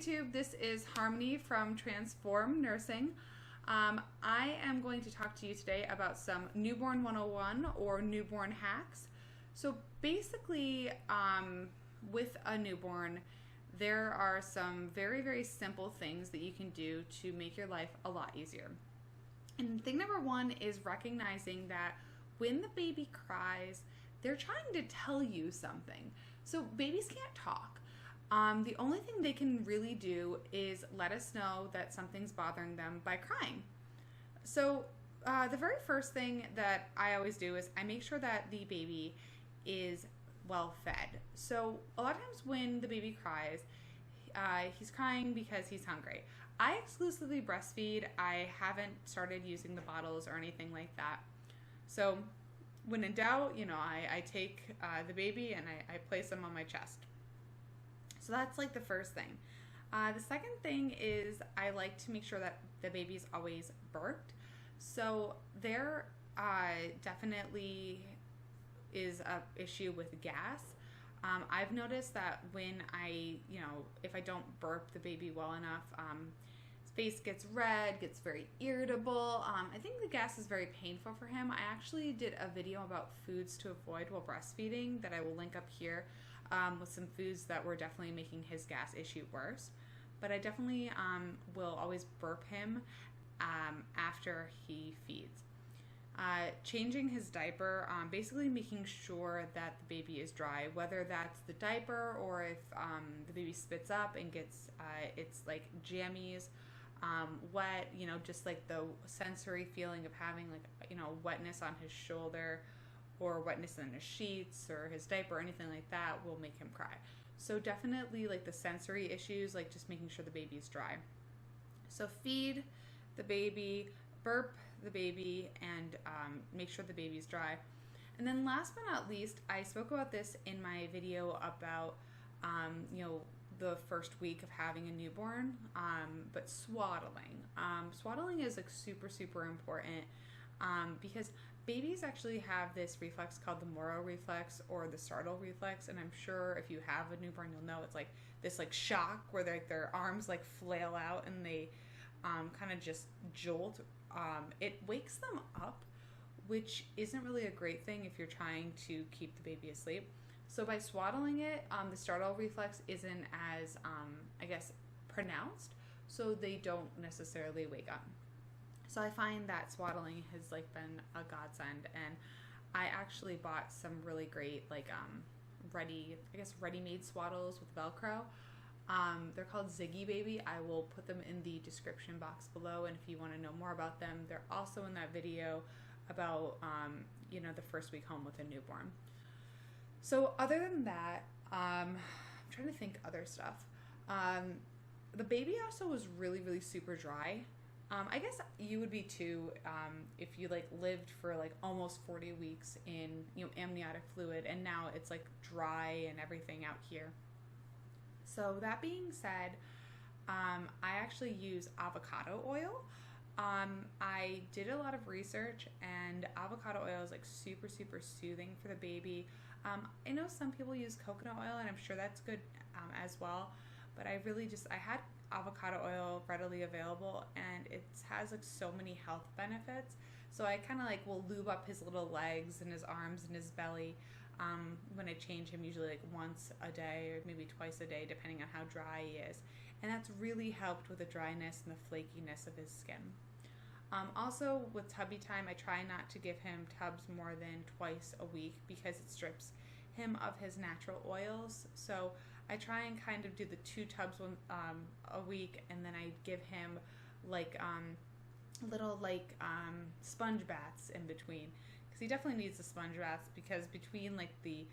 YouTube, this is Harmony from tRNsform Nursing. I am going to talk to you today about some newborn 101 or newborn hacks. So basically, with a newborn, there are some very simple things that you can do to make your life a lot easier. And thing number one is recognizing that when the baby cries, they're trying to tell you something. So babies can't talk. The only thing they can really do is let us know that something's bothering them by crying. So the very first thing that I always do is I make sure that the baby is well fed. So a lot of times when the baby cries, he's crying because he's hungry. I exclusively breastfeed. I haven't started using the bottles or anything like that. So when in doubt, I take the baby and I place him on my chest. So that's like the first thing. The second thing is I like to make sure that the baby's always burped. So there definitely is an issue with gas. I've noticed that when if I don't burp the baby well enough, his face gets red, gets very irritable. I think the gas is very painful for him. I actually did a video about foods to avoid while breastfeeding that I will link up here. With some foods that were definitely making his gas issue worse. But I definitely will always burp him after he feeds. Changing his diaper, basically making sure that the baby is dry, whether that's the diaper or if the baby spits up and gets it's like jammies, wet, just like the sensory feeling of having wetness on his shoulder or wetness in his sheets or his diaper or anything like that will make him cry. So definitely like the sensory issues, like just making sure the baby's dry. So feed the baby, burp the baby, and make sure the baby's dry. And then last but not least, I spoke about this in my video about the first week of having a newborn, but swaddling. Swaddling is like super important because babies actually have this reflex called the Moro reflex or the startle reflex, and I'm sure if you have a newborn, you'll know it's like this shock where their arms flail out and they kind of just jolt. It wakes them up, which isn't really a great thing if you're trying to keep the baby asleep. So by swaddling it, the startle reflex isn't as pronounced, so they don't necessarily wake up. So I find that swaddling has been a godsend, and I actually bought some really great ready-made swaddles with Velcro. They're called Ziggy Baby. I will put them in the description box below, and if you want to know more about them, they're also in that video about the first week home with a newborn. So other than that, I'm trying to think other stuff. The baby also was really super dry. I guess you would be too if you lived for almost 40 weeks in amniotic fluid, and now it's dry and everything out here. So that being said, I actually use avocado oil. I did a lot of research, and avocado oil is super soothing for the baby. I know some people use coconut oil, and I'm sure that's good as well, but I had avocado oil readily available, and it has so many health benefits. So I kind of will lube up his little legs and his arms and his belly when I change him, usually once a day or maybe twice a day depending on how dry he is, and that's really helped with the dryness and the flakiness of his skin. Also with tubby time, I try not to give him tubs more than twice a week because it strips him of his natural oils. So I try and kind of do the 2 tubs a week, and then I give him little sponge baths in between, because he definitely needs the sponge baths, because between the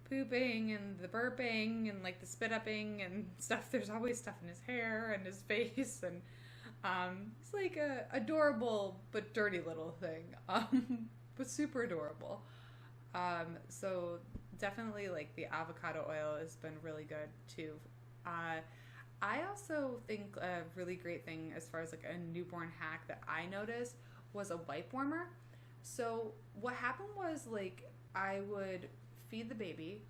pooping and the burping and the spit upping and stuff, there's always stuff in his hair and his face, and it's a adorable but dirty little thing, but super adorable. So definitely the avocado oil has been really good too. I also think a really great thing as far as a newborn hack that I noticed was a wipe warmer. So what happened was I would feed the baby,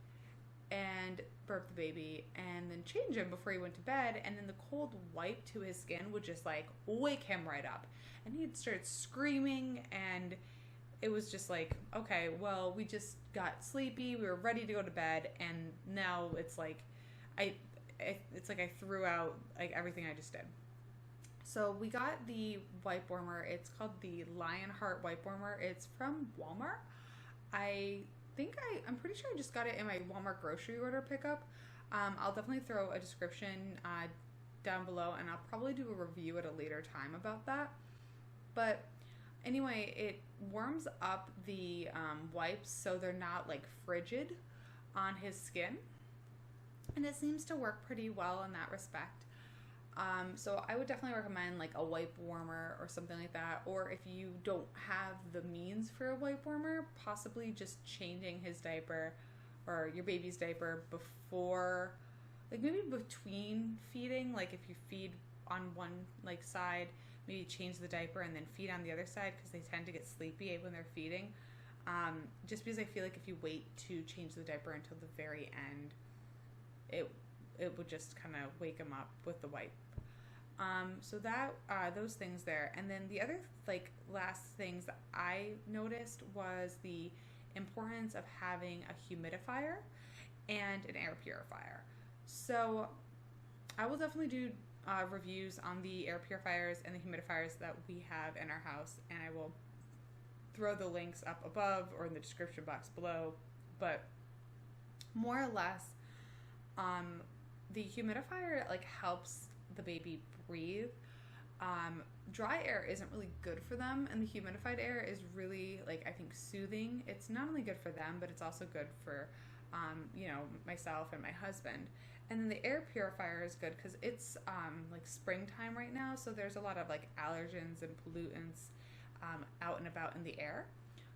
and burp the baby and then change him before he went to bed, and then the cold wipe to his skin would just like wake him right up, and he'd start screaming, and it was just like, okay, well, we just got sleepy, we were ready to go to bed, and now it's like it's like I threw out like everything I just did. So we got the wipe warmer. It's called the Lionheart wipe warmer. It's from Walmart. I'm pretty sure I just got it in my Walmart grocery order pickup. I'll definitely throw a description down below, and I'll probably do a review at a later time about that. But anyway, it warms up the wipes so they're not like frigid on his skin, and it seems to work pretty well in that respect. So I would definitely recommend like a wipe warmer or something like that. Or if you don't have the means for a wipe warmer, possibly just changing his diaper or your baby's diaper before, like maybe between feeding. Like if you feed on one like side, maybe change the diaper and then feed on the other side, because they tend to get sleepy when they're feeding. Just because I feel like if you wait to change the diaper until the very end, it would just kind of wake them up with the wipe. So that those things there. And then the other like last things that I noticed was the importance of having a humidifier and an air purifier. So I will definitely do reviews on the air purifiers and the humidifiers that we have in our house, and I will throw the links up above or in the description box below. But more or less, the humidifier like helps the baby breathe. Dry air isn't really good for them, and the humidified air is really like, I think, soothing. It's not only good for them, but it's also good for myself and my husband. And then the air purifier is good because it's like springtime right now, so there's a lot of like allergens and pollutants out and about in the air.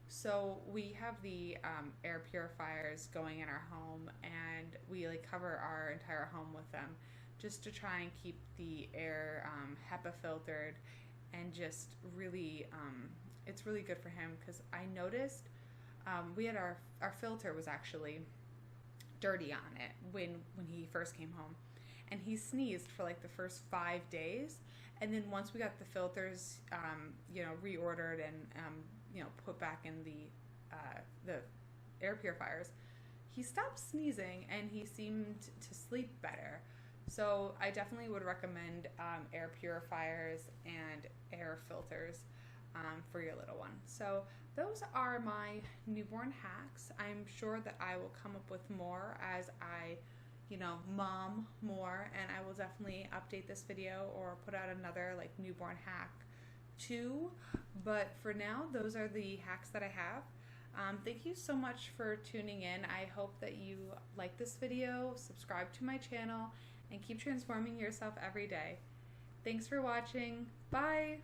So we have the air purifiers going in our home, and we like cover our entire home with them, just to try and keep the air HEPA filtered, and just really it's really good for him. Because I noticed we had our filter was actually dirty on it when he first came home, and he sneezed for like the first 5 days, and then once we got the filters reordered and put back in the air purifiers, he stopped sneezing and he seemed to sleep better. So I definitely would recommend air purifiers and air filters for your little one. So those are my newborn hacks. I'm sure that I will come up with more as I mom more, and I will definitely update this video or put out another like newborn hack too. But for now, those are the hacks that I have. Thank you so much for tuning in. I hope that you like this video, subscribe to my channel, and keep transforming yourself every day. Thanks for watching. Bye!